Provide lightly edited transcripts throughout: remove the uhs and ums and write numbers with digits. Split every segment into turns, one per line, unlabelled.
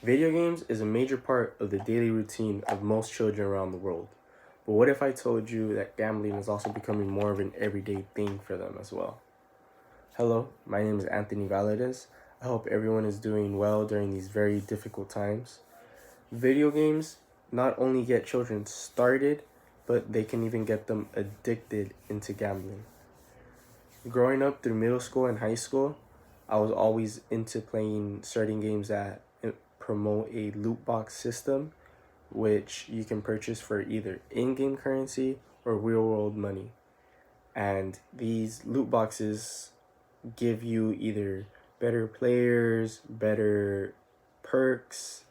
Video games is a major part of the daily routine of most children around the world. But what if I told you that gambling is also becoming more of an everyday thing for them as well? Hello, my name is Anthony Valadez. I hope everyone is doing well during these very difficult times. Video games not only get children started, but they can even get them addicted into gambling. Growing up through middle school and high school, I was always into playing certain games that promote a loot box system, which you can purchase for either in game currency or real world money. And these loot boxes give you either better players, better perks,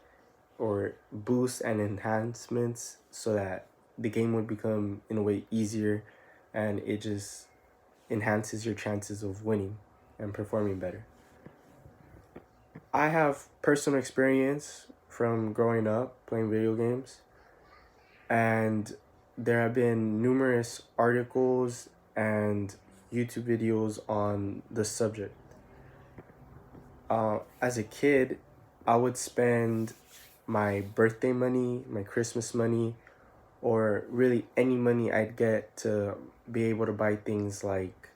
or boosts and enhancements so that the game would become, in a way, easier, and it just enhances your chances of winning and performing better. I have personal experience from growing up playing video games, and there have been numerous articles and YouTube videos on the subject. As a kid, I would spend my birthday money, my Christmas money, or really any money I'd get to be able to buy things like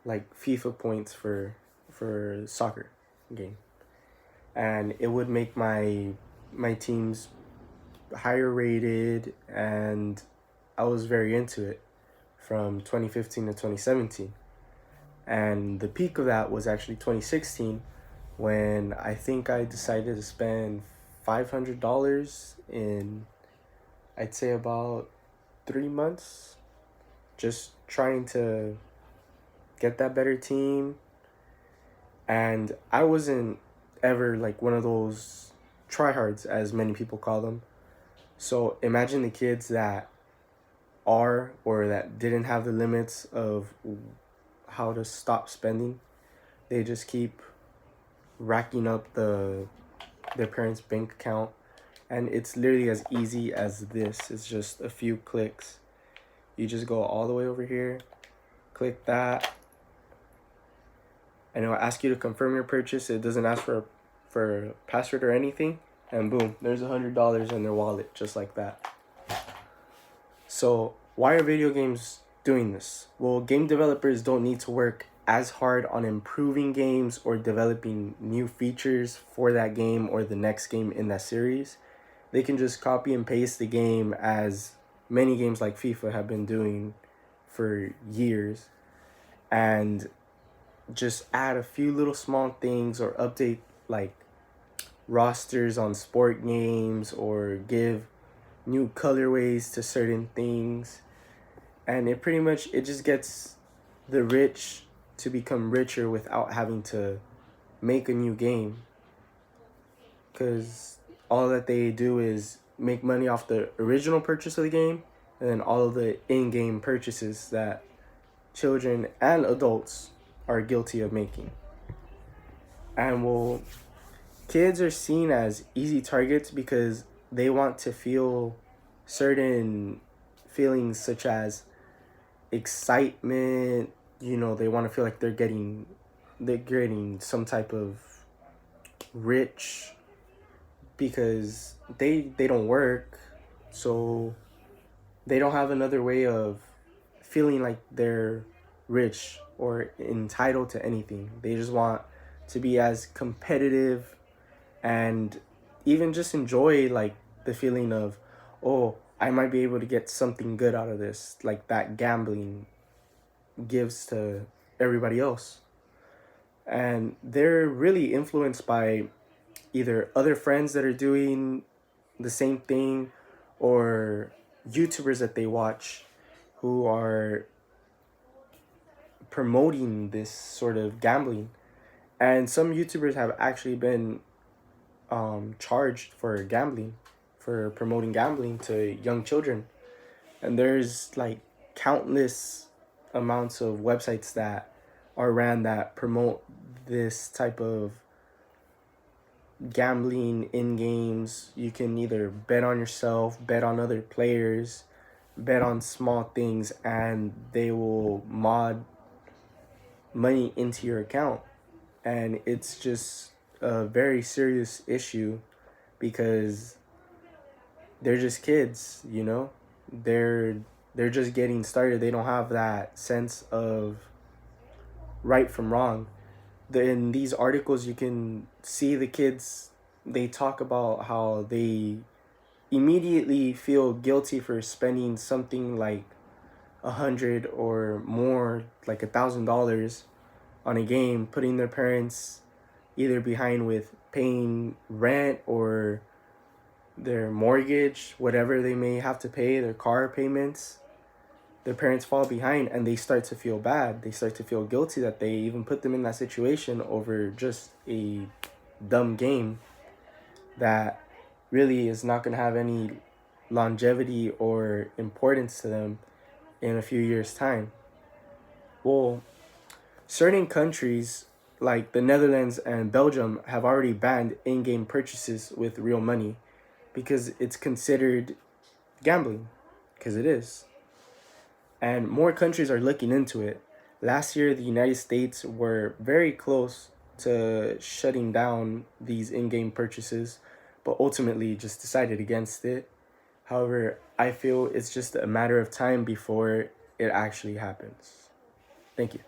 FIFA points for soccer game, and it would make my teams higher rated, and I was very into it from 2015 to 2017. And the peak of that was actually 2016 when I think I decided to spend $500 in, I'd say, about 3 months, just trying to get that better team. And I wasn't ever like one of those tryhards, as many people call them. So imagine the kids that are or that didn't have the limits of how to stop spending. They just keep racking up their parents' bank account, and it's literally as easy as this. It's just a few clicks. You just go all the way over here, click that, and it'll ask you to confirm your purchase. It doesn't ask for a password or anything, and boom, there's $100 in their wallet just like that. So why are video games doing this? Well, game developers don't need to work as hard on improving games or developing new features for that game or the next game in that series. They can just copy and paste the game, as many games like FIFA have been doing for years, and just add a few little small things or update like rosters on sport games or give new colorways to certain things. And it just gets the rich to become richer without having to make a new game, because all that they do is make money off the original purchase of the game and then all of the in-game purchases that children and adults are guilty of making. And well, kids are seen as easy targets because they want to feel certain feelings such as excitement. They want to feel like they're getting some type of rich, because they don't work, so they don't have another way of feeling like they're rich or entitled to anything. They just want to be as competitive and even just enjoy like the feeling of, oh, I might be able to get something good out of this, like that gambling gives to everybody else. And they're really influenced by either other friends that are doing the same thing or YouTubers that they watch who are promoting this sort of gambling. And some YouTubers have actually been charged for gambling, for promoting gambling to young children. And there's like countless amounts of websites that are ran that promote this type of gambling in games. You can either bet on yourself, bet on other players, bet on small things, and they will mod money into your account. And it's just a very serious issue because they're just kids, you know? They're they're just getting started. They don't have that sense of right from wrong. In these articles you can see the kids, they talk about how they immediately feel guilty for spending something like 100 or more, like $1,000 on a game, putting their parents either behind with paying rent or their mortgage, whatever they may have to pay, their car payments. Their parents fall behind and they start to feel bad. They start to feel guilty that they even put them in that situation over just a dumb game that really is not going to have any longevity or importance to them in a few years' time. Well, certain countries like the Netherlands and Belgium have already banned in game purchases with real money because it's considered gambling, because it is. And more countries are looking into it. Last year, the United States were very close to shutting down these in game purchases, but ultimately just decided against it. However, I feel it's just a matter of time before it actually happens. Thank you.